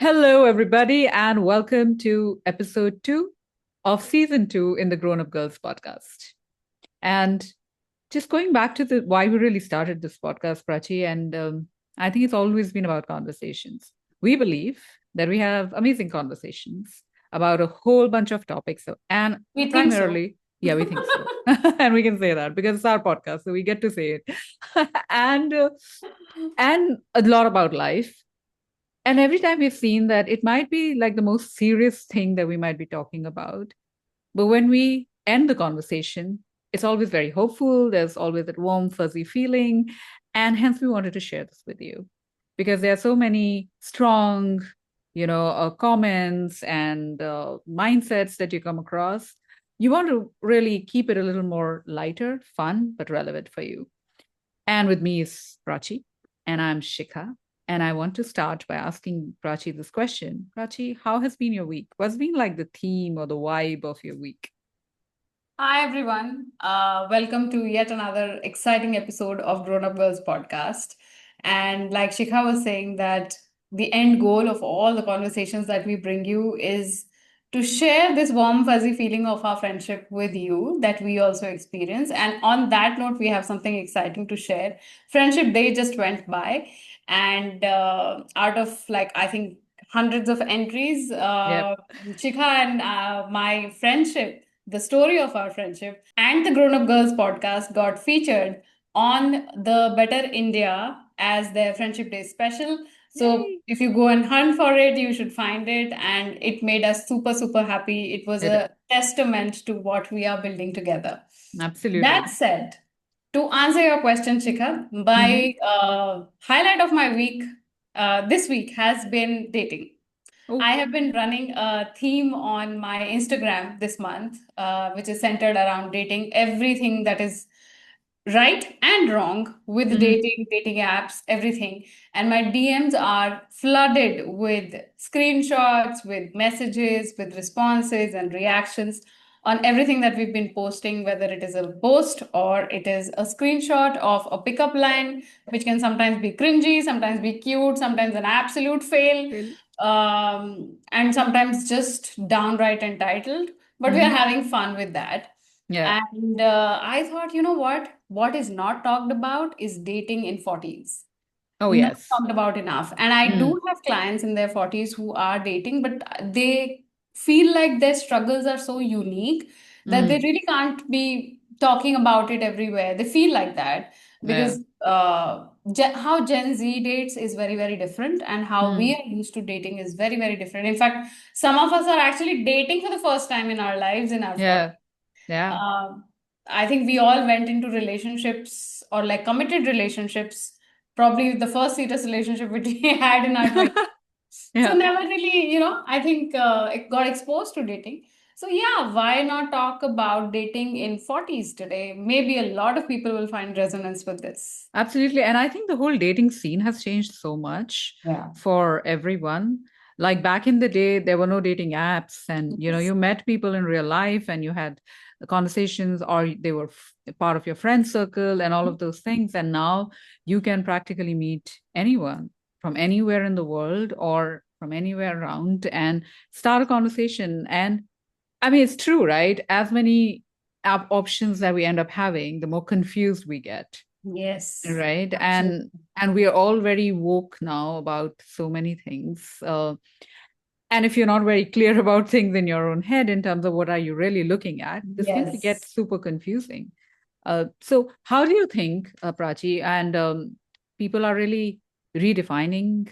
Hello, everybody, and welcome to episode 2 of season 2 in the Grown Up Girls podcast. And just going back to the why we really started this podcast, Prachi, and I think it's always been about conversations. We believe that we have amazing conversations about a whole bunch of topics, and We think so. primarily, yeah, we think so, and we can say that because it's our podcast, so we get to say it, and and a lot about life. And every time we've seen that it might be like the most serious thing that we might be talking about. But when we end the conversation, it's always very hopeful. There's always that warm, fuzzy feeling. And hence, we wanted to share this with you because there are so many strong, comments and mindsets that you come across. You want to really keep it a little more lighter, fun, but relevant for you. And with me is Prachi, and I'm Shikha. And I want to start by asking Prachi this question. Prachi, how has been your week? What's been like the theme or the vibe of your week? Hi, everyone. Welcome to yet another exciting episode of Grown Up Girls podcast. And like Shikha was saying, that the end goal of all the conversations that we bring you is to share this warm, fuzzy feeling of our friendship with you that we also experience. And on that note, we have something exciting to share. Friendship Day just went by, and out of I think hundreds of entries, Yep. Shikha and my friendship, the story of our friendship, and the Grown Up Girls podcast got featured on the Better India as their Friendship Day special. So Yay. if you go and hunt for it, you should find it. And it made us super, super happy. It was It, a testament to what we are building together. That absolutely. said, to answer your question, Shikha, Mm-hmm. my highlight of my week this week has been dating. Oh, I have been running a theme on my Instagram this month, which is centered around dating, everything that is right and wrong with mm-hmm. dating apps, everything. And my DMs are flooded with screenshots, with messages, with responses and reactions on everything that we've been posting, whether it is a post or it is a screenshot of a pickup line, which can sometimes be cringy, sometimes be cute, sometimes an absolute fail, Really? and sometimes just downright entitled. But we are Mm-hmm. having fun with that. Yeah. And I thought, you know what? What is not talked about is dating in 40s. Oh, Not yes. talked about enough. And I Mm. do have clients in their 40s who are dating, but they feel like their struggles are so unique that they Mm. really can't be talking about it everywhere. They feel like that Yeah. because how Gen Z dates is very, very different, and how we Mm. are used to dating is very, very different. In fact, some of us are actually dating for the first time in our lives in our 40s. Yeah. Yeah. um, I think we all went into relationships or like committed relationships, probably the first serious relationship which we had in our 20s. So Yeah. never really, I think it got exposed to dating. So yeah, why not talk about dating in 40s today? Maybe a lot of people will find resonance with this. Absolutely. And I think the whole dating scene has changed so much Yeah. for everyone. Like back in the day, there were no dating apps, and Yes. you met people in real life and you had conversations, or they were part of your friend circle and all of those things. And now you can practically meet anyone from anywhere in the world or from anywhere around and start a conversation. And I mean, it's true, right? As many app options that we end up having, the more confused we get, Yes, right? and absolutely. and we are all very woke now about so many things, and if you're not very clear about things in your own head in terms of what are you really looking at, this can get Yes. super confusing. So how do you think, Prachi, and people are really redefining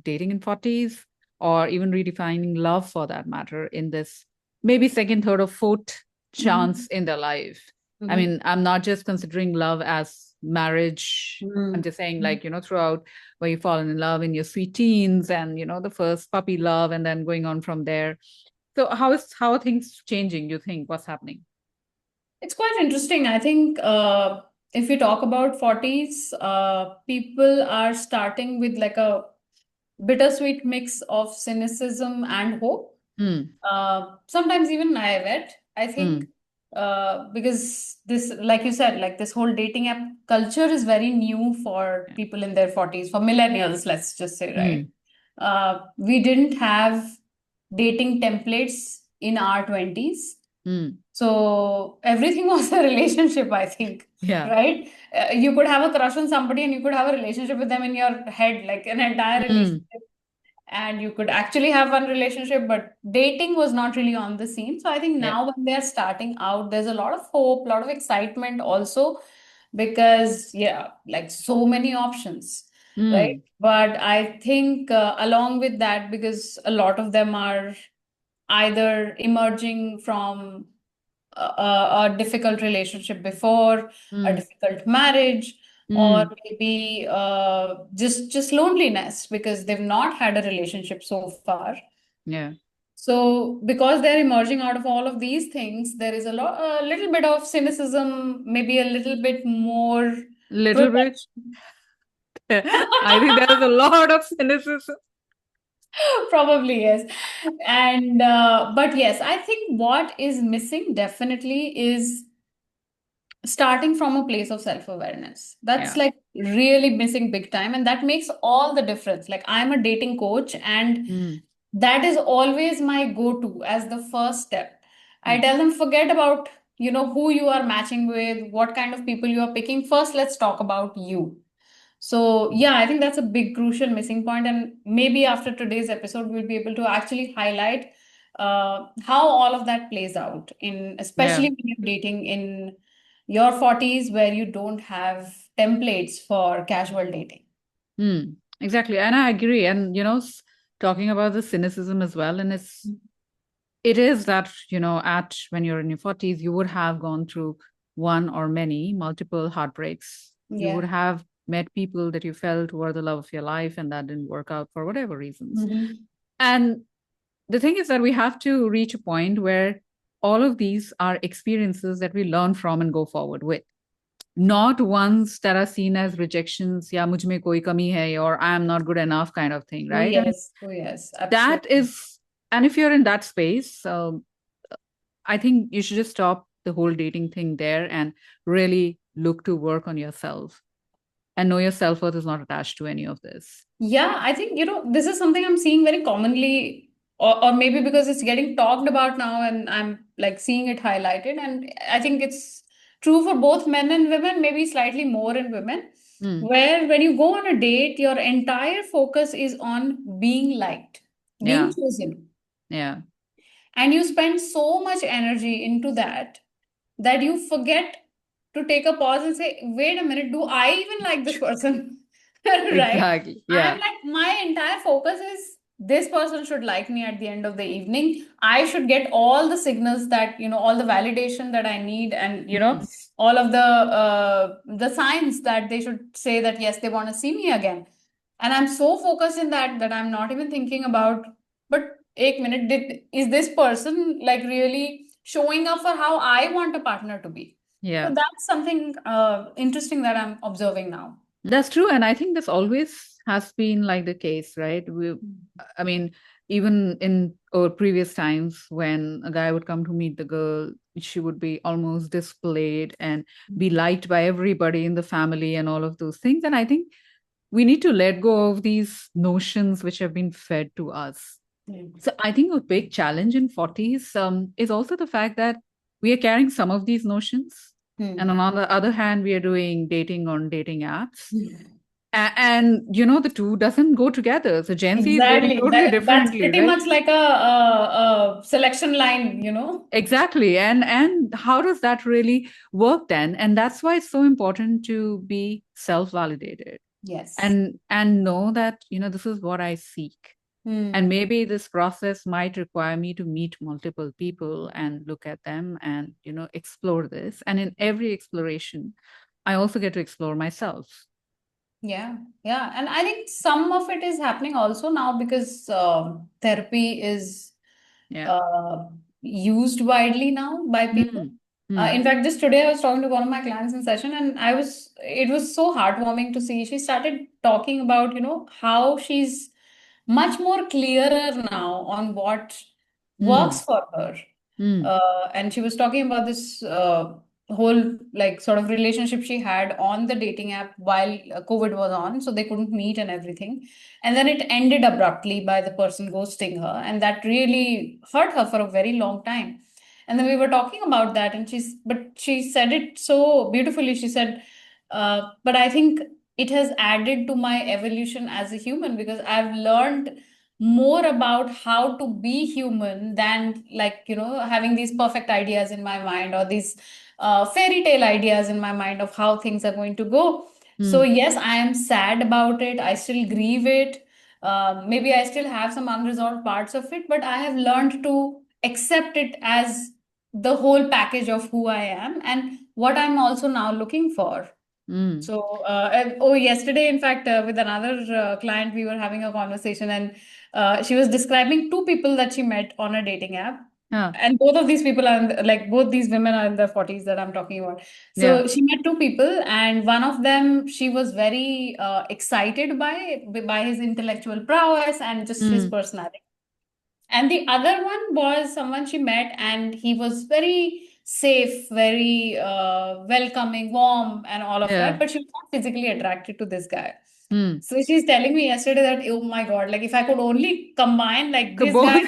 dating in 40s, or even redefining love for that matter, in this maybe second, third, or fourth chance Mhm. in their life? I Mhm. mean, I'm not just considering love as marriage. I'm Mhm. just saying, like, throughout where you've fallen in love in your sweet teens and, the first puppy love and then going on from there. So how are things changing, you think? What's happening? It's quite interesting. I think if we talk about 40s, people are starting with like a bittersweet mix of cynicism and hope. Hmm. Sometimes even naivete, I think, Hmm. because this, like you said, like this whole dating app culture is very new for Yeah. people in their 40s, for millennials, let's just say, Hmm. right? we didn't have dating templates in our 20s. Mm. So everything was a relationship, I think, Yeah. right? You could have a crush on somebody and you could have a relationship with them in your head, like an entire Mm. relationship. And you could actually have one relationship, but dating was not really on the scene. So I think Yeah. now when they're starting out, there's a lot of hope, a lot of excitement also, because, yeah, like so many options, right? Mm. But I think along with that, because a lot of them are either emerging from a difficult relationship before, a Mm. difficult marriage, or Mm. maybe just loneliness because they've not had a relationship so far. Yeah. So because they're emerging out of all of these things, there is a little bit of cynicism, maybe a little bit more Little bit. protection. I think there's a lot of cynicism. Probably yes. And but yes, I think what is missing definitely is starting from a place of self-awareness. That's Yeah. like really missing big time, and that makes all the difference. Like, I'm a dating coach, and Mm. that is always my go-to as the first step. I Mm. tell them, forget about, who you are matching with, what kind of people you are picking. First, let's talk about you. So, yeah, I think that's a big, crucial missing point. And maybe after today's episode, we'll be able to actually highlight how all of that plays out, in especially Yeah. when you're dating in your 40s, where you don't have templates for casual dating. Mm. Exactly. And I agree. And, talking about the cynicism as well, and it is that, at when you're in your 40s, you would have gone through one or many multiple heartbreaks. You would Yeah. have met people that you felt were the love of your life, and that didn't work out for whatever reasons. Hmm. And the thing is that we have to reach a point where all of these are experiences that we learn from and go forward with, not ones that are seen as rejections, या मुझ में कोई कमी है, or I am not good enough kind of thing, Oh, right? I mean, yes. Oh, yes. that Absolutely. is, and if you're in that space, I think you should just stop the whole dating thing there and really look to work on yourself and know your self-worth is not attached to any of this. Yeah, I think, this is something I'm seeing very commonly, or maybe because it's getting talked about now and I'm like seeing it highlighted. And I think it's true for both men and women, maybe slightly more in women, Mm. where when you go on a date, your entire focus is on being liked, being Yeah. chosen. Yeah. And you spend so much energy into that you forget to take a pause and say, wait a minute, do I even like this person? Right? Exactly. I'm Yeah. like, my entire focus is this person should like me at the end of the evening. I should get all the signals that, all the validation that I need, and, Mm. all of the signs that they should say that, yes, they want to see me again. And I'm so focused in that I'm not even thinking about, but एक minute, is this person like really showing up for how I want a partner to be? So Yeah. that's something interesting that I'm observing now. That's true. And I think this always has been like the case, right? I mean, even in our previous times when a guy would come to meet the girl, she would be almost displayed and be liked by everybody in the family and all of those things. And I think we need to let go of these notions which have been fed to us. Mm. So I think a big challenge in 40s is also the fact that we are carrying some of these notions. And Hmm. on the other hand, we are doing dating on dating apps. Hmm. And, the two doesn't go together. So Gen Z is dating Exactly. totally That's differently, pretty right? much like a selection line. Exactly. And how does that really work then? And that's why it's so important to be self-validated Yes. and know that, this is what I seek. And Hmm. maybe this process might require me to meet multiple people and look at them and, explore this. And in every exploration, I also get to explore myself. Yeah, yeah. And I think some of it is happening also now because therapy is Yeah. uh, used widely now by people. Mm. Mm. In fact, just today I was talking to one of my clients in session, and it was so heartwarming to see. She started talking about, how she's much more clearer now on what Mm. works for her. Mm. And she was talking about this whole like sort of relationship she had on the dating app while COVID was on, so they couldn't meet and everything. And then it ended abruptly by the person ghosting her, and that really hurt her for a very long time. And then we were talking about that, and but she said it so beautifully. She said, but I think it has added to my evolution as a human because I've learned more about how to be human than like having these perfect ideas in my mind or these fairy tale ideas in my mind of how things are going to go. So Mm. yes, I am sad about it, I still grieve it, maybe I still have some unresolved parts of it, but I have learned to accept it as the whole package of who I am and what I'm also now looking for. Mm. So, yesterday, in fact, with another client, we were having a conversation, and she was describing two people that she met on a dating app. Yeah. And both of these people are like both these women are in their 40s that I'm talking about. Yeah. So she met two people, and one of them she was very excited by his intellectual prowess and just his Mm. personality. And the other one was someone she met, and he was very safe, very welcoming, warm, and all of that. Yeah. But she was not physically attracted to this guy. Mm. So she's telling me yesterday that, oh my God, like if I could only combine like this Both. guy's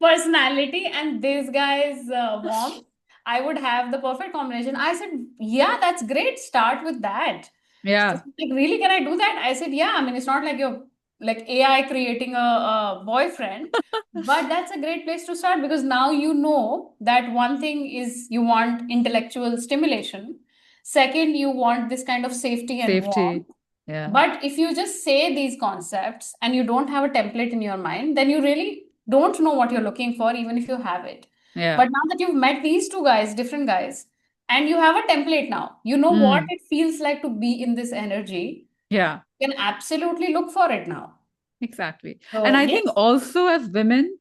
personality and this guy's warmth, I would have the perfect combination. I said, yeah, that's great. Start with that. So Yeah. she's like, really, can I do that? I said, yeah. I mean, it's not like you're like AI creating a boyfriend, but that's a great place to start because now you know that one thing is you want intellectual stimulation. Second, you want this kind of safety and warmth. Safety. Yeah. But if you just say these concepts and you don't have a template in your mind, then you really don't know what you're looking for, even if you have it. Yeah. But now that you've met these two guys, different guys, and you have a template now, you know what Mm. it feels like to be in this energy, Yeah. you can absolutely look for it now. Exactly. And So, I think yes. also as women,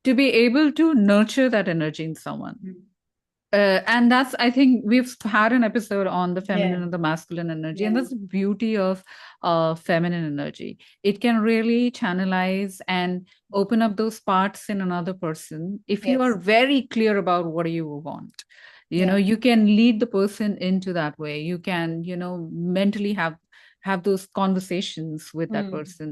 to be able to nurture that energy in someone. Mm. And that's, I think we've had an episode on the Yeah, feminine and the masculine energy, and yeah. that's the beauty of feminine energy. It can really channelize and open up those parts in another person if you are Yes. very clear about what you want. Yeah. You can lead the person into that way. You can, mentally have those conversations with that Mm. person,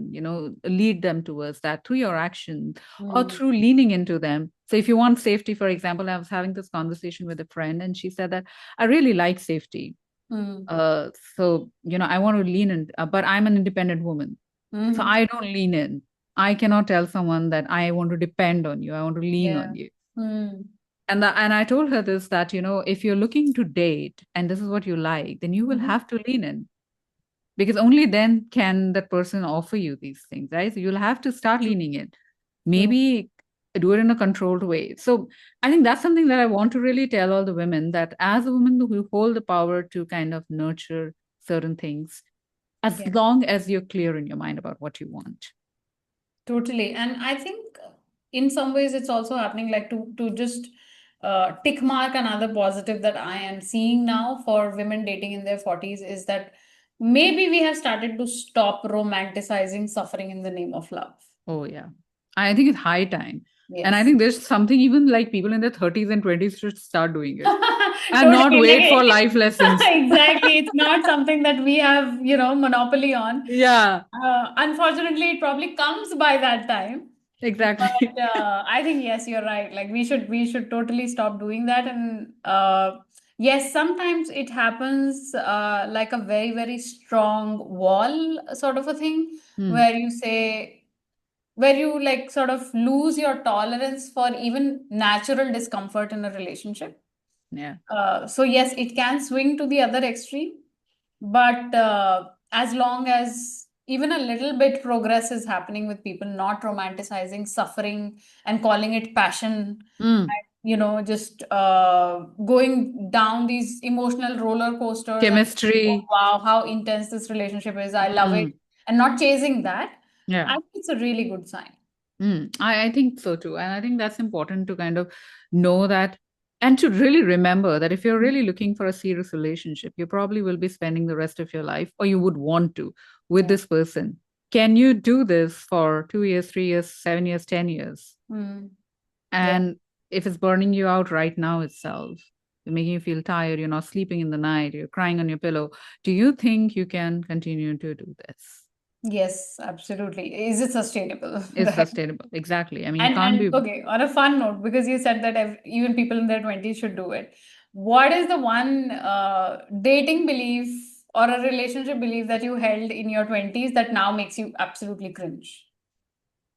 lead them towards that through your action or Mm. through leaning into them. So if you want safety, for example, I was having this conversation with a friend and she said that I really like safety. Mm. So, I want to lean in, but I'm an independent woman. So Mm. I don't lean in. I cannot tell someone that I want to depend on you. I want to lean on Yeah. you. Mm. And I told her this that, if you're looking to date and this is what you like, then you will Mhm. have to lean in because only then can that person offer you these things, right? So you'll have to start True. leaning in, True. maybe do it in a controlled way. So I think that's something that I want to really tell all the women, that as a woman who hold the power to kind of nurture certain things, as Yeah. long as you're clear in your mind about what you want. Totally. And I think in some ways it's also happening like to just tick mark another positive that I am seeing now for women dating in their 40s is that maybe we have started to stop romanticizing suffering in the name of love. Oh yeah, I think it's high time. And I Yes. think there's something even like people in their 30s and 20s should start doing it and not Totally. wait for Like life lessons. exactly. It's not something that we have, monopoly on. Yeah, Unfortunately, it probably comes by that time. exactly. But I think yes, you're right. Like we should totally stop doing that. And yes, sometimes it happens like a very, very strong wall sort of a thing Hmm. where where you like sort of lose your tolerance for even natural discomfort in a relationship. Yeah. So yes, it can swing to the other extreme, but as long as even a little bit progress is happening with people not romanticizing suffering and calling it passion, Hmm. just going down these emotional roller coasters and oh, Chemistry. wow, how intense this relationship is, I love it, Hmm. and not chasing that, I Yeah. think it's a really good sign. I think so too. And I think that's important to kind of know that and to really remember that if you're really looking for a serious relationship, you probably will be spending the rest of your life, or you would want to, with Yeah. this person. Can you do this for 2 years, 3 years, 7 years, 10 years? Mm. Yeah. And if it's burning you out right now itself, making you feel tired, you're not sleeping in the night, you're crying on your pillow, do you think you can continue to do this? Yes, absolutely. Is it sustainable? Is Right. sustainable? Exactly. I mean, you can't And be. okay, on a fun note, because you said that even people in their 20s should do it. What is the one dating belief or a relationship belief that you held in your 20s that now makes you absolutely cringe?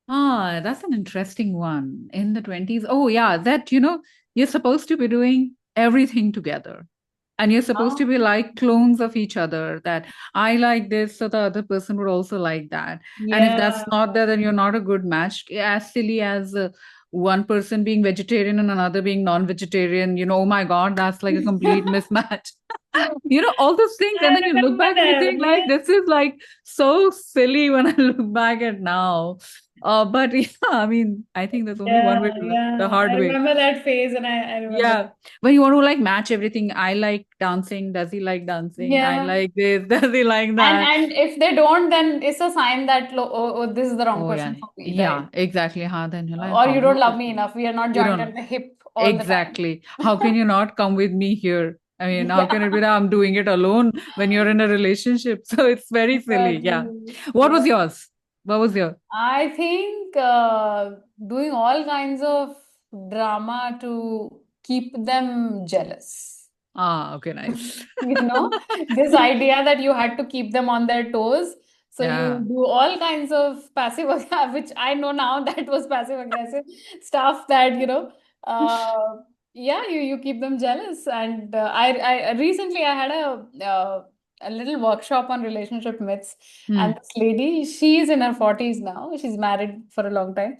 Ah, that's an interesting one. In the 20s. Oh, yeah, that, you're supposed to be doing everything together. And you're supposed to be Oh, like clones of each other, that I like this, so the other person would also like that. And if that's yeah. not there, then you're not a good match. As silly as one person being vegetarian and another being non-vegetarian, oh my God, that's like a complete mismatch. All those things. And I then you look remember back and you them. think like, Yes. this is like so silly when I look back at now. But yeah, I mean, I think there's only one way Yeah, to learn, the yeah. I hard way. remember that phase and I remember Yeah. that. When you want to like match everything, I like dancing. Does he like dancing? I Yeah. like this. Does he like And that? and if they don't, then it's a sign that this is the wrong Oh yeah. person for me, right? Yeah, exactly. Huh? Then you're like, Or how you do you don't love do me this? enough. We are not You joined don't at know. the hip all the time. Exactly. How can you not come with me here? I mean, how can it be Yeah, that I'm doing it alone when you're in a relationship? So it's very silly. Yeah. exactly. What Yeah. was yours? What was your? I think doing all kinds of drama to keep them jealous. Ah, okay, nice. You know, this idea that you had to keep them on their toes. So Yeah. you do all kinds of passive, which I know now that was passive aggressive stuff that, uh, yeah, you keep them jealous. And I recently I had a little workshop on relationship myths, and Hmm. this lady, she's in her 40s now. She's married for a long time.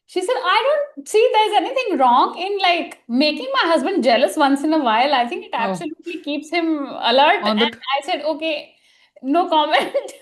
She said, I don't see there's anything wrong in like making my husband jealous once in a while. I think it Oh, absolutely keeps him alert. on And the. I said, okay, no comment.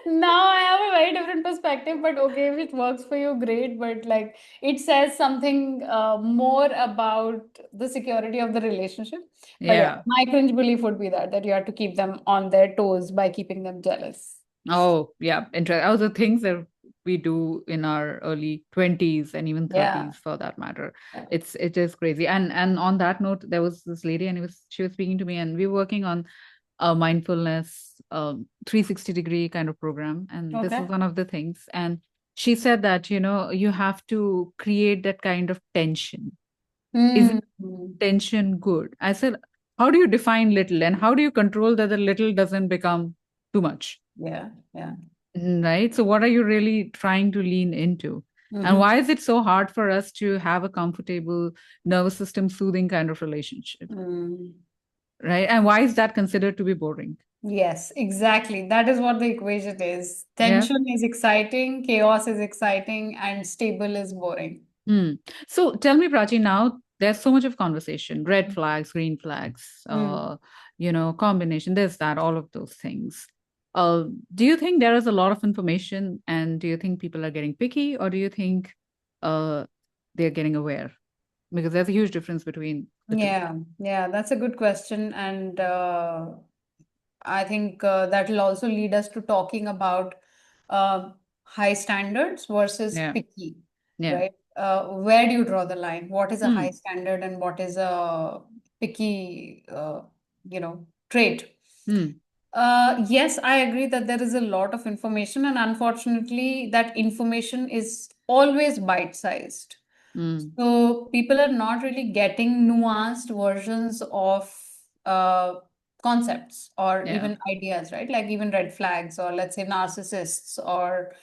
Now I have a very different perspective, but okay, if it works for you, great. But like it says something more about the security of the relationship. But yeah, Yeah. my cringe belief would be that you have to keep them on their toes by keeping them jealous. Oh, yeah. Interesting. Also, things that we do in our early 20s and even Yeah. 30s for that matter. It is crazy. And on that note, there was this lady and she was speaking to me, and we were working on a mindfulness 360-degree kind of program. And this Okay. was one of the things. And she said that, you have to create that kind of tension. Is Hmm. tension good? I said, how do you define little and how do you control that the little doesn't become too much? Yeah. Yeah. Right. So, what are you really trying to lean into? And Mm-hmm. why is it so hard for us to have a comfortable nervous system soothing kind of relationship? Mm. Right. And why is that considered to be boring? Yes, exactly. That is what the equation is. Yeah. Tension is exciting, chaos is exciting, and stable is boring. Hmm. So tell me, Prachi, now there's so much of conversation, red flags, green flags, Mm. combination, this, that, all of those things. Uh, do you think there is a lot of information, and do you think people are getting picky, or do you think uh, they're getting aware? Because there's a huge difference between the two. Yeah, yeah, that's a good question. And I think that will also lead us to talking about uh, high standards versus Yeah. picky, Yeah. right? Where do you draw the line? What is a high Hmm. standard and what is a picky, trait? Hmm. Yes, I agree that there is a lot of information, and unfortunately, that information is always bite-sized. Hmm. So people are not really getting nuanced versions of uh, concepts or Yeah. even ideas, right? Like even red flags, or let's say narcissists, or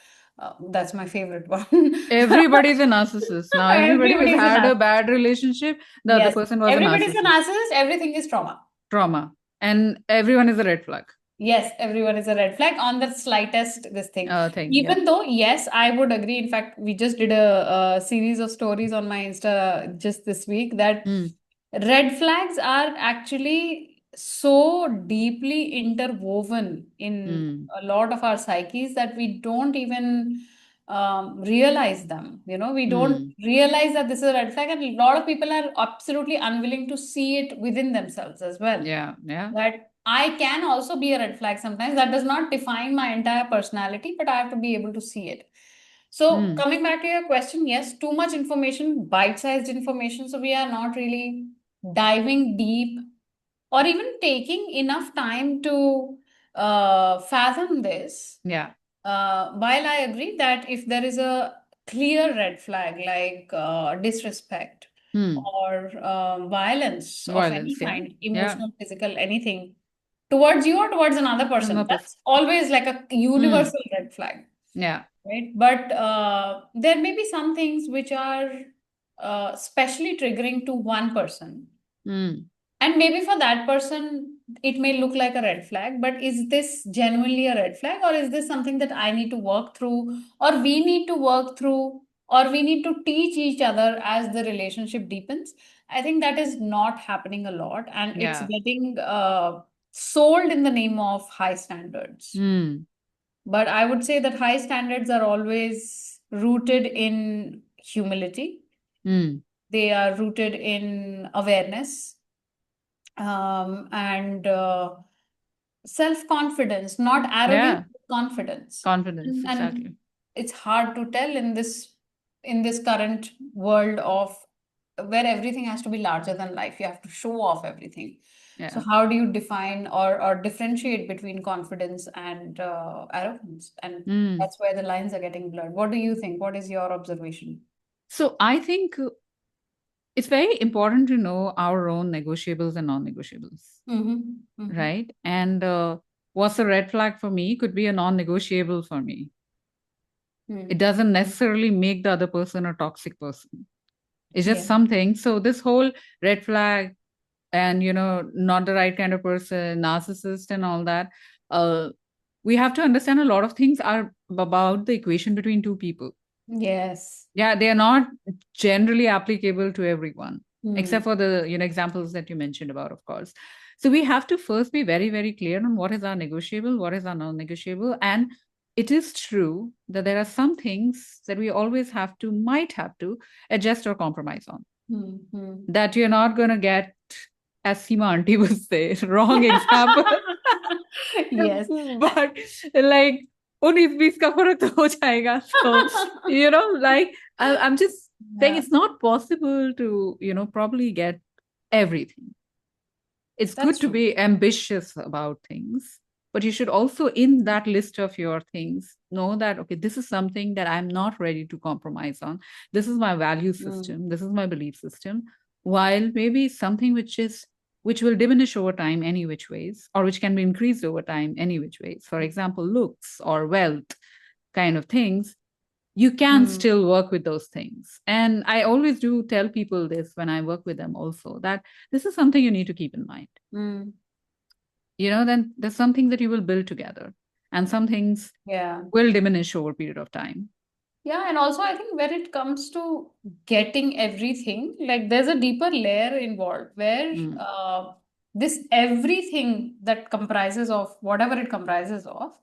that's my favorite one. Everybody's a narcissist. Now, everybody who's Everybody's a had a narcissist. bad relationship, the other Yes, person was a everybody's a narcissist. narcissist. Everything is trauma. Trauma. And everyone is a red flag Yes, everyone is a red flag on the slightest this thing. thing. Yeah. Even though, yes, I would agree. In fact, we just did a series of stories on my Insta just this week that Hmm. red flags are actually so deeply interwoven in Hmm. a lot of our psyches that we don't even realize them. We don't Hmm. realize that this is a red flag, and a lot of people are absolutely unwilling to see it within themselves as well. Yeah. Yeah. That I can also be a red flag sometimes. That does not define my entire personality, but I have to be able to see it. So, Hmm. coming back to your question, yes, too much information, bite-sized information. So, we are not really. diving deep or even taking enough time to fathom this. Yeah. While I agree that if there is a clear red flag like disrespect Hmm. or violence of any Violence. Yeah. kind, Yeah. emotional, physical, anything, towards you or towards another person, No person. that's always like a Hmm. universal red flag, Yeah. right? But there may be some things which are especially triggering to one person. Hmm. And maybe for that person, it may look like a red flag, but is this genuinely a red flag, or is this something that I need to work through, or we need to work through, or we need to teach each other as the relationship deepens? I think that is not happening a lot, and it's Yeah. getting sold in the name of high standards. Hmm. But I would say that high standards are always rooted in humility, Hmm. they are rooted in awareness and self confidence, not arrogance, Yeah. but confidence. Confidence. And Exactly. it's hard to tell in this current world of where everything has to be larger than life. You have to show off everything. So Yeah. how do you define or differentiate between confidence and arrogance? And Hmm. that's where the lines are getting blurred. What do you think? What is your observation? So I think it's very important to know our own negotiables and non-negotiables, Mm-hmm. Mm-hmm. right? And what's a red flag for me could be a non-negotiable for me. It Mm. doesn't necessarily make the other person a toxic person. It's Yeah. just something. So this whole red flag and not the right kind of person, narcissist and all that, uh, we have to understand a lot of things are about the equation between two people. Yes. Yeah, they are not generally applicable to everyone, Mm. except for the examples that you mentioned about, of course. So we have to first be very, very clear on what is our negotiable, what is our non-negotiable. And it is true that there are some things that we always might have to adjust or compromise on. Mm-hmm. That you're not going to get, as Seema auntie would say, wrong example. Yes. But like 19-20 का फर्क तो हो जाएगा. So like I'm just saying Yeah, it's not possible to probably get everything. It's that's good to true. be ambitious about things, but you should also, in that list of your things, know that, okay, this is something that I'm not ready to compromise on. This is my value Mm. system. This is my belief system. While maybe something which will diminish over time any which ways, or which can be increased over time any which ways. For example, looks or wealth kind of things, you can Mm. still work with those things. And I always do tell people this when I work with them also, that this is something you need to keep in mind. Mm. Then there's something that you will build together, and some things Yeah. will diminish over a period of time. Yeah, and also I think when it comes to getting everything, like there's a deeper layer involved where Mm. this everything that comprises of whatever it comprises of,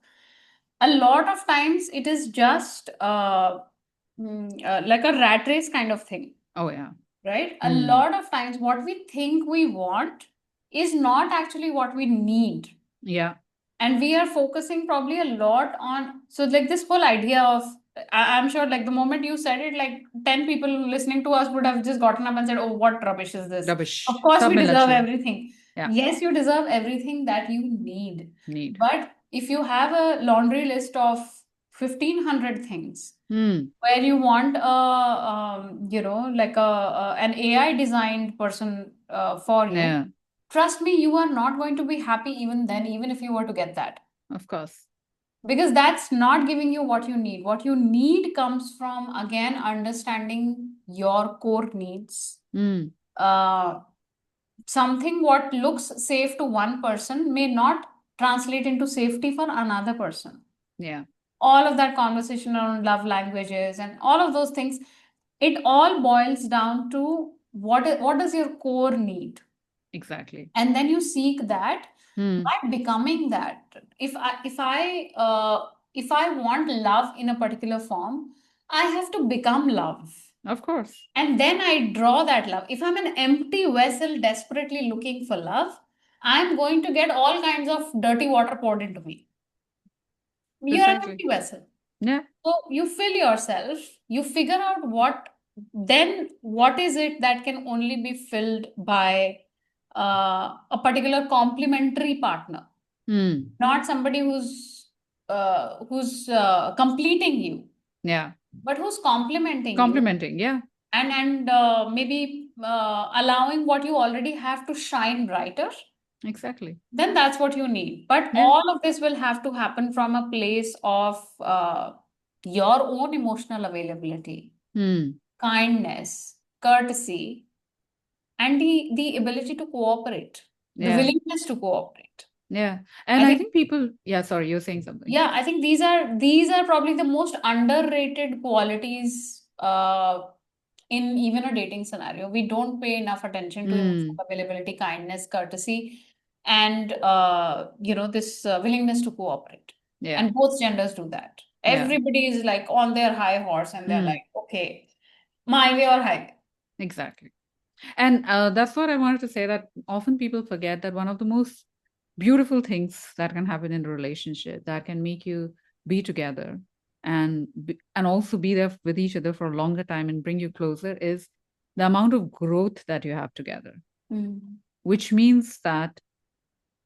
a lot of times it is just like a rat race kind of thing, Oh yeah. right? A Mm. lot of times what we think we want is not actually what we need. Yeah. And we are focusing probably a lot on, so like this whole idea of, I'm sure like the moment you said it, like 10 people listening to us would have just gotten up and said, oh, what rubbish is this? Of Rubbish. course Sab we milna deserve chahiye. everything. Yeah. Yes, you deserve everything that you need. Need. But if you have a laundry list of 1500 things Mm. where you want like an AI designed person for you, Yeah. trust me, you are not going to be happy even then, even if you were to get that. Of course. Because that's not giving you what you need. What you need comes from, again, understanding your core needs. Mm. Uh, Something what looks safe to one person may not translate into safety for another person. Yeah. All of that conversation around love languages and all of those things, it all boils down to what does your core need? Exactly. And then you seek that Mm. by becoming that. If I want love in a particular form, I have to become love, Of course. and then I draw that love. If I'm an empty vessel desperately looking for love, I'm going to get all kinds of dirty water poured into me. You're an Precisely. empty vessel. Yeah. So you fill yourself, you figure out what then what is it that can only be filled by a particular complementary partner, Hmm. not somebody who's completing you, Yeah. but who's complementing you, Complementing. Yeah. and maybe allowing what you already have to shine brighter. Exactly. Then that's what you need. But Yeah. all of this will have to happen from a place of your own emotional availability, Hmm. kindness, courtesy, and the ability to cooperate, the Yeah. willingness to cooperate. Yeah. And I I think, think people, yeah, sorry, you're saying something. yeah, I think these are probably the most underrated qualities in even a dating scenario. We don't pay enough attention to emotional Hmm. availability, kindness, courtesy, and this willingness to cooperate. Yeah. And both genders do that. Yeah. Everybody is like on their high horse, and they're Hmm. like, okay, my way or highway. Exactly. And that's what I wanted to say, that often people forget that one of the most beautiful things that can happen in a relationship that can make you be together and also be there with each other for a longer time and bring you closer is the amount of growth that you have together, Mm. which means that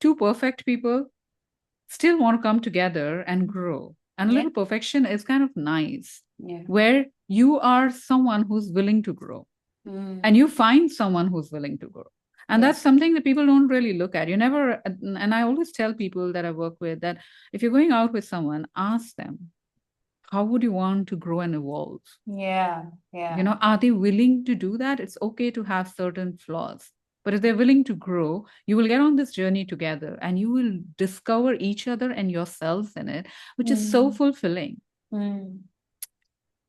two perfect people still want to come together and grow. And a Yeah, little perfection is kind of nice, yeah. where you are someone who's willing to grow and Mm. you find someone who's willing to grow. And Yeah. that's something that people don't really look at. You never, and I always tell people that I work with that if you're going out with someone, ask them, how would you want to grow and evolve? Yeah. You Yeah. know, are they willing to do that? It's okay to have certain flaws. But if they're willing to grow, you will get on this journey together and you will discover each other and yourselves in it, which is so Mm. fulfilling Mm.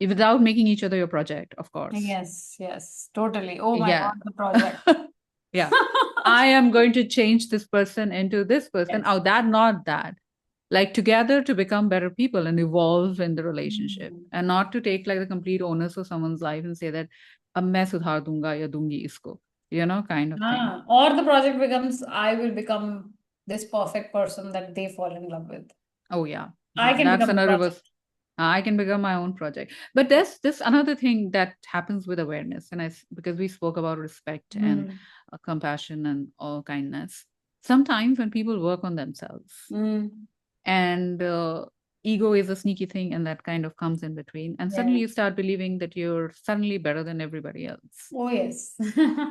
without making each other your project, of course. Yes, yes, totally. Oh my Yeah. God, the project. Yeah. I am going to change this person into this person. Yes. Oh, that, not that. Like together to become better people and evolve in the relationship Mm. and not to take like the complete onus of someone's life and say that ab main sudhar dunga ya dungi isko, kind of thing. Or the project becomes, I will become this perfect person that they fall in love with. Oh, yeah. I can That's become the another reverse. project. I can become my own project. But there's this another thing that happens with awareness. And because we spoke about respect and Mm. compassion and all kindness, sometimes when people work on themselves, Mm. and ego is a sneaky thing and that kind of comes in between, and suddenly Yeah. you start believing that you're suddenly better than everybody else, Oh, yes.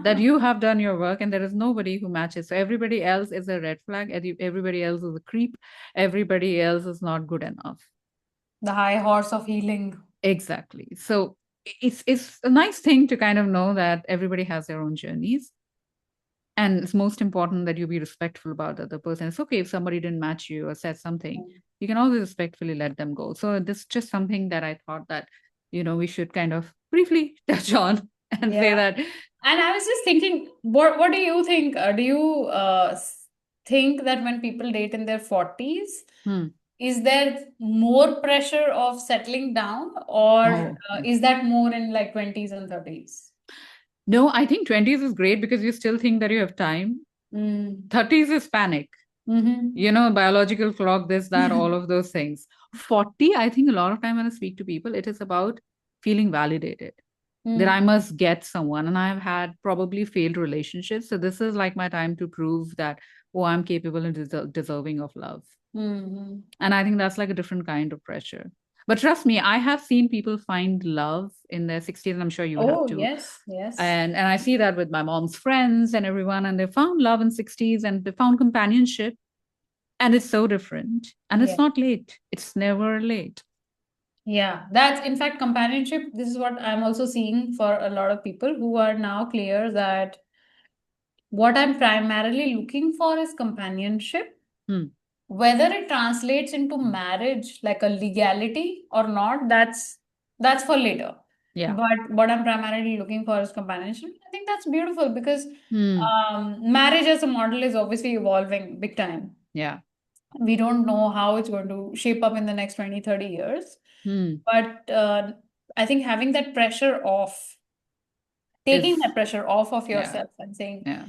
that you have done your work and there is nobody who matches, so everybody else is a red flag, everybody else is a creep, everybody else is not good enough. The high horse of healing. Exactly. So it's a nice thing to kind of know that everybody has their own journeys. And it's most important that you be respectful about the other person. It's okay if somebody didn't match you or said something. You can always respectfully let them go. So this is just something that I thought that, we should kind of briefly touch on and say Yeah. that. And I was just thinking, what do you think? Do you think that when people date in their 40s, Hmm. is there more pressure of settling down, or Oh. is that more in like 20s and 30s? No, I think 20s is great because you still think that you have time. Mm. 30s is panic. Mm-hmm. Biological clock, this, that, all of those things. 40, I think a lot of time when I speak to people, it is about feeling validated, that Mm. I must get someone. And I've had probably failed relationships. So this is like my time to prove that, oh, I'm capable and deserving of love. Mm-hmm. And I think that's like a different kind of pressure. But trust me, I have seen people find love in their 60s, and I'm sure you have Oh, too. yes, yes. And I see that with my mom's friends and everyone, and they found love in 60s and they found companionship. And it's so different. And Yeah. it's not late. It's never late. Yeah, that's in fact companionship. This is what I'm also seeing for a lot of people who are now clear that what I'm primarily looking for is companionship. Hmm. Whether it translates into marriage, like a legality or not, that's for later. Yeah. But what I'm primarily looking for is companionship. I think that's beautiful because Hmm. marriage as a model is obviously evolving big time. Yeah. We don't know how it's going to shape up in the next 20, 30 years. Hmm. But I think having that pressure off, taking Is, that pressure off of yeah. yourself and saying, Yeah.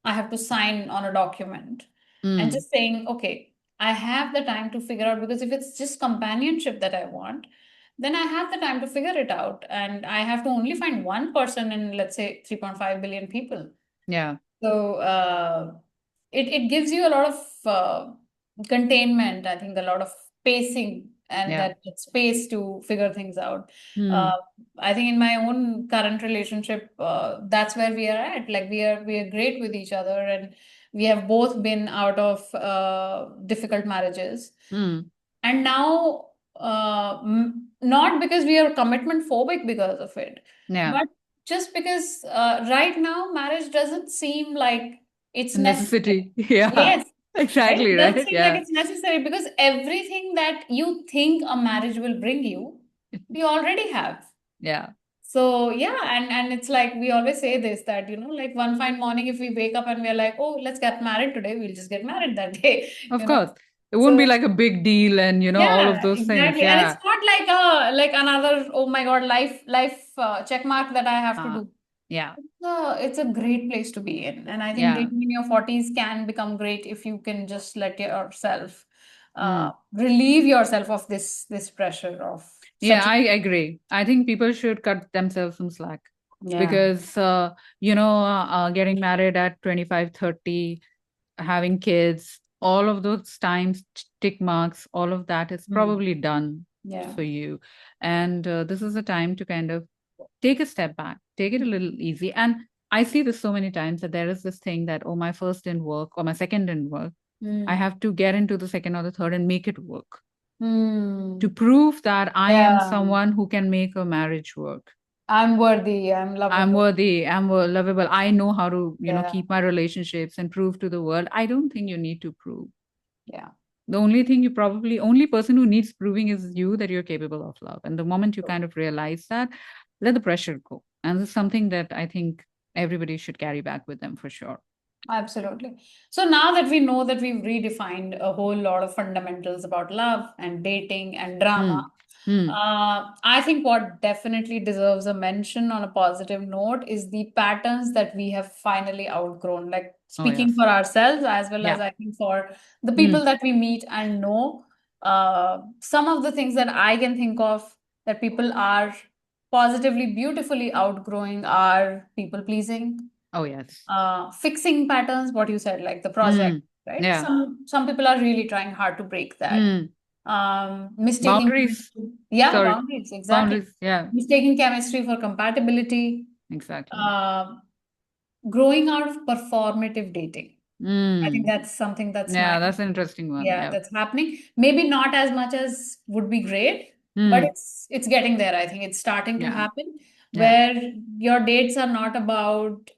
I have to sign on a document, and Hmm. just saying, okay, I have the time to figure out, because if it's just companionship that I want, then I have the time to figure it out. And I have to only find one person in, let's say, 3.5 billion people. Yeah. So it gives you a lot of containment, I think, a lot of pacing and Yeah. that space to figure things out. Uh, Hmm. I think in my own current relationship, that's where we are at. Like we are great with each other, and we have both been out of difficult marriages. Hmm. And now, not because we are commitment phobic because of it, Yeah. but just because right now marriage doesn't seem like it's A necessary. necessity. Yeah. Yes, right? Exactly, It doesn't right? seem like Yeah. it's necessary because everything that you think a marriage will bring you, we already have. Yeah. So yeah, and it's like we always say this, that like one fine morning if we wake up and we're like, oh, let's get married today, we'll just get married that day, Of you know. course. It won't be So like a big deal and, all of yeah, those things. exactly. And it's Yeah. not like like another, oh my God, life check mark that I have to Uh, do. yeah. It's a great place to be in. And I think Yeah. dating in your 40s can become great if you can just let yourself Mm. relieve yourself of this pressure of Yeah, such a I agree. I think people should cut themselves some slack yeah. because, getting married at 25, 30, having kids, all of those times, tick marks, all of that is Hmm. probably done Yeah. for you. And this is a time to kind of take a step back, take it a little easy. And I see this so many times that there is this thing that, oh, my first didn't work or my second didn't work. I Hmm. have to get into the second or the third and make it work to Hmm. prove that I am Yeah. someone who can make a marriage work. I'm worthy. I'm I'm lovable. worthy, lovable. I know how to, Yeah. keep my relationships and prove to the world. I don't think you need to prove. Yeah. The only thing only person who needs proving is you that you're capable of love. And the moment you kind of realize that, let the pressure go. And this is something that I think everybody should carry back with them for sure. Absolutely. So now that we know that we've redefined a whole lot of fundamentals about love and dating and drama, Hmm. Hmm. I think what definitely deserves a mention on a positive note is the patterns that we have finally outgrown, like Oh, speaking yes. for ourselves as well as Yeah. I think for the Hmm. people that we meet and know. Some of the things that I can think of that people are positively, beautifully outgrowing are people pleasing, Oh, yes. fixing patterns, what you said, like the project, Hmm. right? Yeah. Some people are really trying hard to break that. Hmm. Mistaking Boundaries. chemistry. Yeah, Sorry. boundaries, exactly. Boundaries. Yeah. Mistaking chemistry for compatibility. Exactly. Uh, Growing out of performative dating. I think Hmm. that's something that's Yeah, nice. that's an interesting one. Yeah, Yeah. that's happening. Maybe not as much as would be great, but Hmm. it's getting there. I think it's starting to Yeah. happen Yeah. where your dates are not about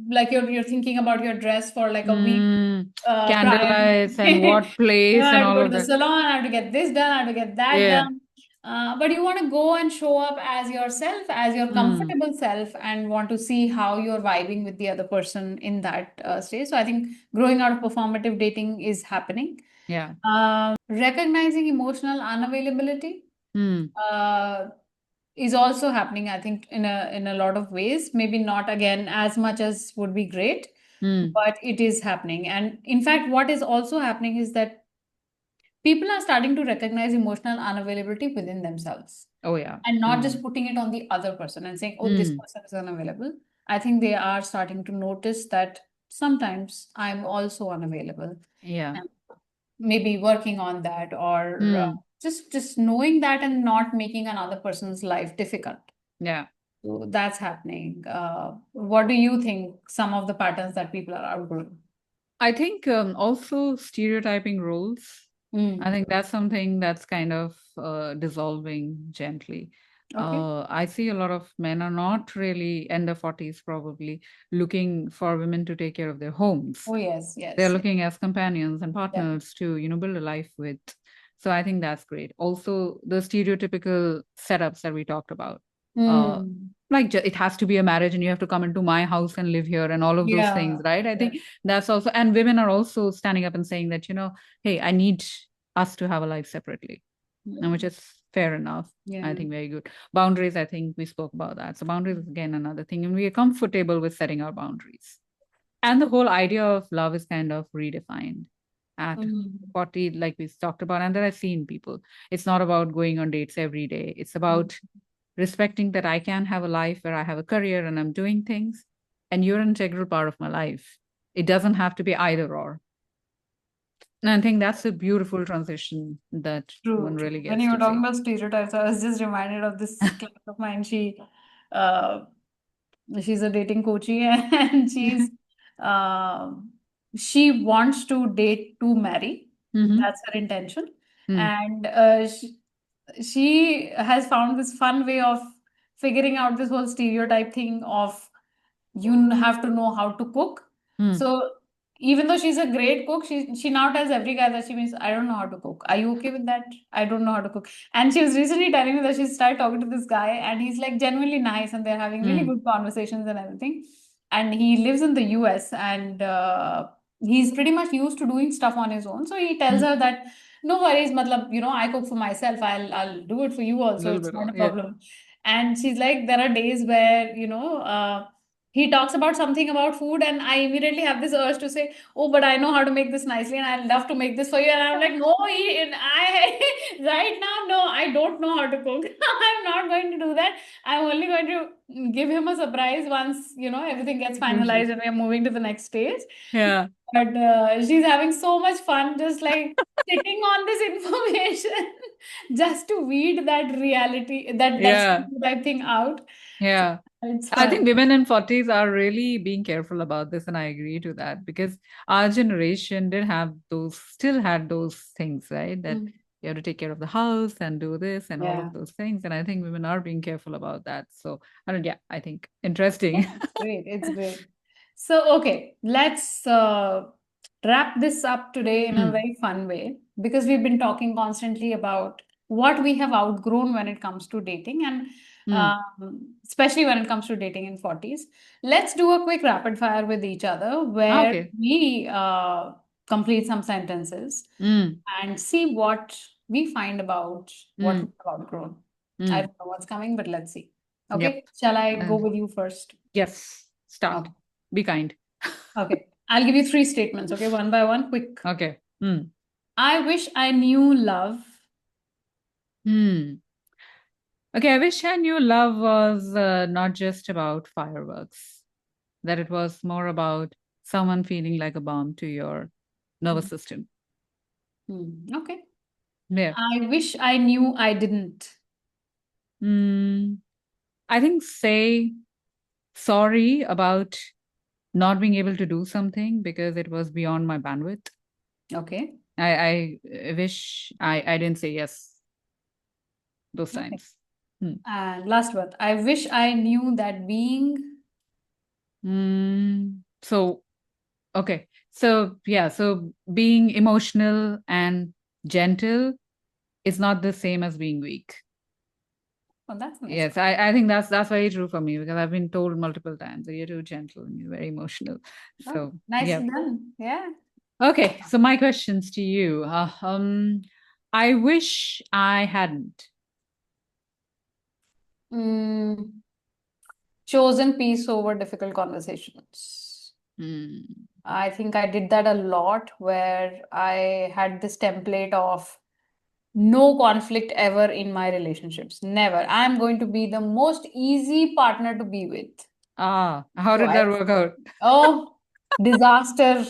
like you're thinking about your dress for like a week Mm, prior. candlelights and what place I and have to all go to of the that. salon, I have to get this done, I have to get that Yeah. done. But you want to go and show up as yourself, as your Mm, comfortable self, and want to see how you're vibing with the other person in that stage. So I think growing out of performative dating is happening. yeah. Recognizing emotional unavailability. Mm, Uh, is also happening, I think, in a lot of ways. Maybe not again as much as would be great, mm. but it is happening. And in fact, what is also happening is that people are starting to recognize emotional unavailability within themselves Oh, yeah. and not Mm, just putting it on the other person and saying, oh, this mm. person is unavailable. I think they are starting to notice that sometimes I'm also unavailable, Yeah. and maybe working on that, or Mm, just knowing that and not making another person's life difficult. yeah. So that's happening. What do you think some of the patterns that people are outgrowing? I think also stereotyping roles. I Mm. think that's something that's kind of dissolving gently. Okay. I see a lot of men are not really in their 40s, probably looking for women to take care of their homes. Oh, yes, They're yes. looking as companions and Yeah. partners to, build a life with. So I think that's great. Also, the stereotypical setups that we talked about. Uh, Hmm. like it has to be a marriage and you have to come into my house and live here and all of those Yeah. things, right? I Yeah. think that's also, and women are also standing up and saying that, hey, I need us to have a life separately, and which Hmm. is fair enough. I Yeah. think very good. Boundaries, I think we spoke about that. So boundaries is again another thing, and we are comfortable with setting our boundaries. And the whole idea of love is kind of redefined. at Mm. 40, like we talked about, and that I've seen people. It's not about going on dates every day. It's Mm. about respecting that I can have a life where I have a career and I'm doing things, and you're an integral part of my life. It doesn't have to be either or. And I think that's a beautiful transition that True, one true. really When gets you were to talking see. about stereotypes, I was just reminded of this client of mine. Uh, she's a dating coachee and um she wants to date to marry. Mm-hmm. That's her intention. Mm, And she has found this fun way of figuring out this whole stereotype thing of you have to know how to cook. mm, So even though she's a great cook, she now tells every guy that she means, I don't know how to cook. Are you okay with that? I don't know how to cook. And she was recently telling me that she started talking to this guy and he's like genuinely nice and they're having really mm, good conversations and everything. And he lives in the US and he's pretty much used to doing stuff on his own. So he tells mm. her that no worries, matlab, I cook for myself. I'll do it for you A also. little It's bit not of, a yeah. problem. And she's like, there are days where, he talks about something about food and I immediately have this urge to say, oh, but I know how to make this nicely and I'd love to make this for you. And I'm like, no, I right now, no, I don't know how to cook. I'm not going to do that. I'm only going to give him a surprise once, everything gets Usually. finalized and we're moving to the next stage. Yeah. But she's having so much fun just like sitting on this information just to weed that reality, that Yeah. stereotype thing out. So Yeah. it's I think fun. women in 40s are really being careful about this, and I agree to that because our generation did have those, still had those things, right? That Mm. you have to take care of the house and do this and all Yeah. of those things. And I think women are being careful about that. So, I don't, yeah, I think Yeah, interesting. it's great. It's great. So, okay, let's wrap this up today in a Hmm. very fun way because we've been talking constantly about what we have outgrown when it comes to dating and Hmm. especially when it comes to dating in 40s. Let's do a quick rapid fire with each other Ah, where okay. we complete some sentences Hmm. and see what we find about what Hmm. we have outgrown. I Hmm. don't know what's coming, but let's see. Yep. Okay, shall I go Uh, with you first? yes. Start. Okay. Be kind. Okay. I'll give you three statements, okay? One by one, quick. Okay. Hmm. I wish I knew love. Hmm. Okay, I wish I knew love was not just about fireworks, that it was more about someone feeling like a bomb to your nervous Hmm. system. Okay. Yeah. I wish I knew I didn't. Mm, I think say sorry about not being able to do something because it was beyond my bandwidth. Okay. I wish I didn't say yes those Okay. times. Hmm. And last one. I wish I knew that being. So, okay. So, yeah, so being emotional and gentle is not the same as being weak. Oh, that's a nice Yes, one. I think that's very true for me because I've been told multiple times that you're too gentle and you're very emotional. Oh, So, yeah. nicely done. Yeah. Okay, so my questions to you. I wish I hadn't. Mm, chosen peace over difficult conversations. Hmm. I think I did that a lot where I had this template of no conflict ever in my relationships. Never. I'm going to be the most easy partner to be with. Ah, how So did that work out? oh, disaster,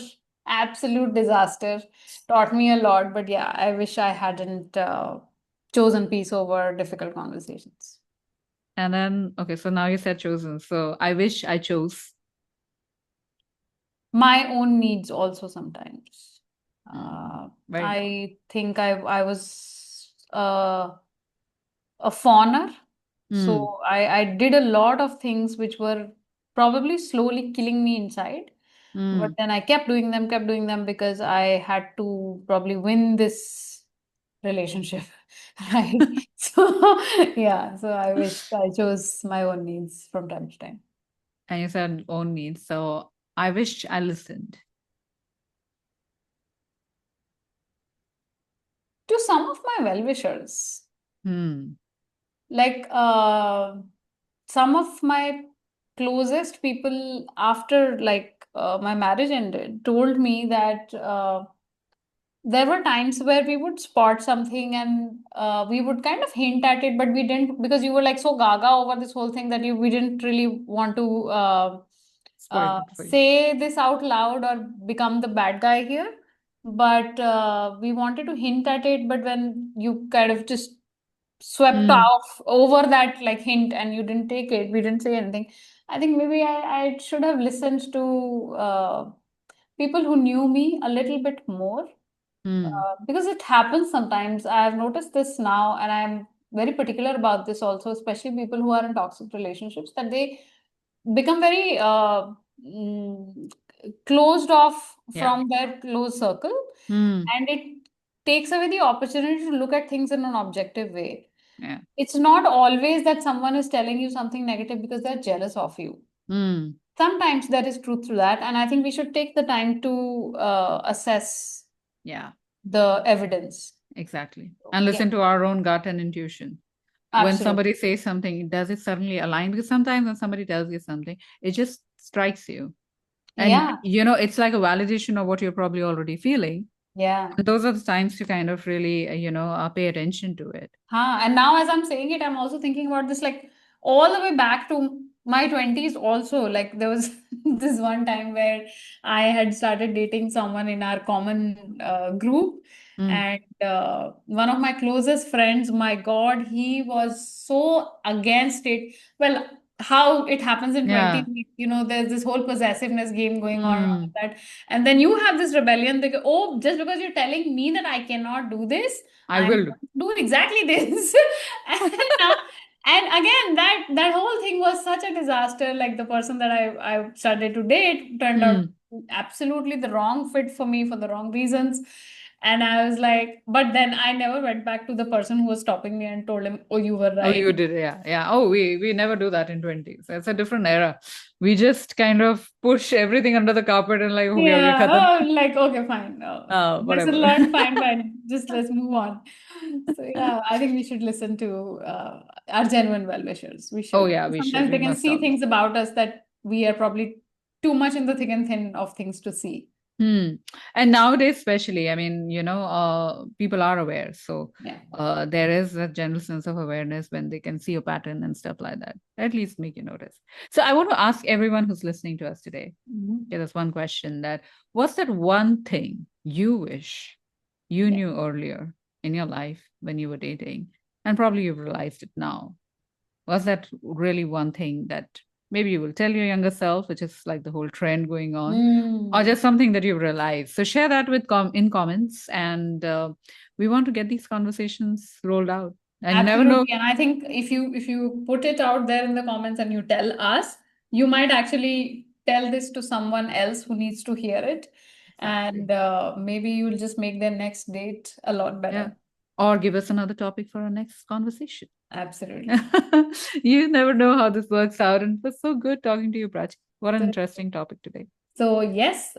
absolute disaster. Taught me a lot. But yeah, I wish I hadn't chosen peace over difficult conversations. And then, okay, so now you said chosen. So I wish I chose. My own needs also sometimes. Very good. I think I was a fawner. Hmm. So I did a lot of things which were probably slowly killing me inside. But Hmm. then I kept doing them because I had to probably win this relationship. Right. So yeah, so I wish I chose my own needs from time to time. And you said own needs. So I wish I listened. To some of my well-wishers, Hmm. like some of my closest people after like my marriage ended told me that there were times where we would spot something and we would kind of hint at it, but we didn't, because you were like so gaga over this whole thing that we didn't really want to Spoiled it for you. say this out loud or become the bad guy here. But we wanted to hint at it, but when you kind of just swept Mm, off over that like hint and you didn't take it, we didn't say anything. I think maybe I should have listened to people who knew me a little bit more, mm, because it happens sometimes. I've noticed this now, and I'm very particular about this also, especially people who are in toxic relationships, that they become very mm, closed off yeah. from their close circle, Mm, and it takes away the opportunity to look at things in an objective way. yeah. It's not always that someone is telling you something negative because they're jealous of you. Mm, Sometimes there is truth to that, and I think we should take the time to assess yeah. the evidence. Exactly. And Yeah, listen to our own gut and intuition. When absolutely. somebody says something, does it suddenly align? Because sometimes when somebody tells you something, it just strikes you. And Yeah, it's like a validation of what you're probably already feeling. yeah. And those are the times to kind of really, pay attention to it. Huh. And now, as I'm saying it, I'm also thinking about this like all the way back to my 20s, also. Like, there was this one time where I had started dating someone in our common group. Mm, And one of my closest friends, my God, he was so against it. Well, how it happens in 20s, yeah. there's this whole possessiveness game going on, all of Mm, that. And then you have this rebellion because, oh, just because you're telling me that I cannot do this, I I'm will do. going to do exactly this. and now, and again, that whole thing was such a disaster. Like the person that I started to date turned out Mm. absolutely the wrong fit for me for the wrong reasons. And I was like, but then I never went back to the person who was stopping me and told him, "Oh, you were Oh, right." you did, yeah, yeah. Oh, we never do that in 20s. It's a different era. We just kind of push everything under the carpet and like, okay, okay, Yeah. khatam. Oh, like okay, fine. No, lesson Whatever. learned. Fine, fine. Just let's move on. So yeah, I think we should listen to our genuine well-wishers. We Oh should. yeah, we should. Sometimes We they can must see always. things about us that we are probably too much in the thick and thin of things to see. Hmm. And nowadays, especially, I mean, people are aware. So Yeah. there is a general sense of awareness when they can see a pattern and stuff like that. At least make you notice. So I want to ask everyone who's listening to us today, Mhm. okay, there's one question that what's that one thing you wish you Yeah. knew earlier in your life when you were dating, and probably you've realized it now? Was that really one thing that maybe you will tell your younger self, which is like the whole trend going on, or Mm. just something that you've realized? So share that with in comments, and we want to get these conversations rolled out. And you never know. Absolutely. And I think if you put it out there in the comments and you tell us, you might actually tell this to someone else who needs to hear it. Exactly. And maybe you'll just make their next date a lot Yeah. better. Or give us another topic for our next conversation. Absolutely. You never know how this works out. And it was so good talking to you, Prachi. What an So, interesting topic today. so yes,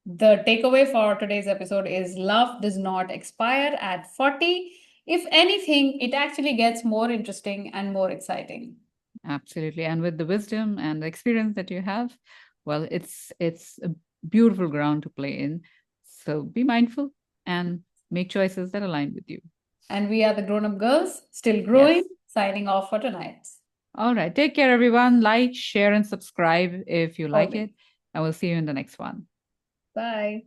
the takeaway for today's episode is love does not expire at 40. If anything, it actually gets more interesting and more exciting. Absolutely. And with the wisdom and the experience that you have, well, it's a beautiful ground to play in. So be mindful and make choices that align with you. And we are the grown up girls, still growing, Yes. signing off for tonight. All right. Take care, everyone. Like, share, and subscribe if you like Always. it. And we'll see you in the next one. Bye.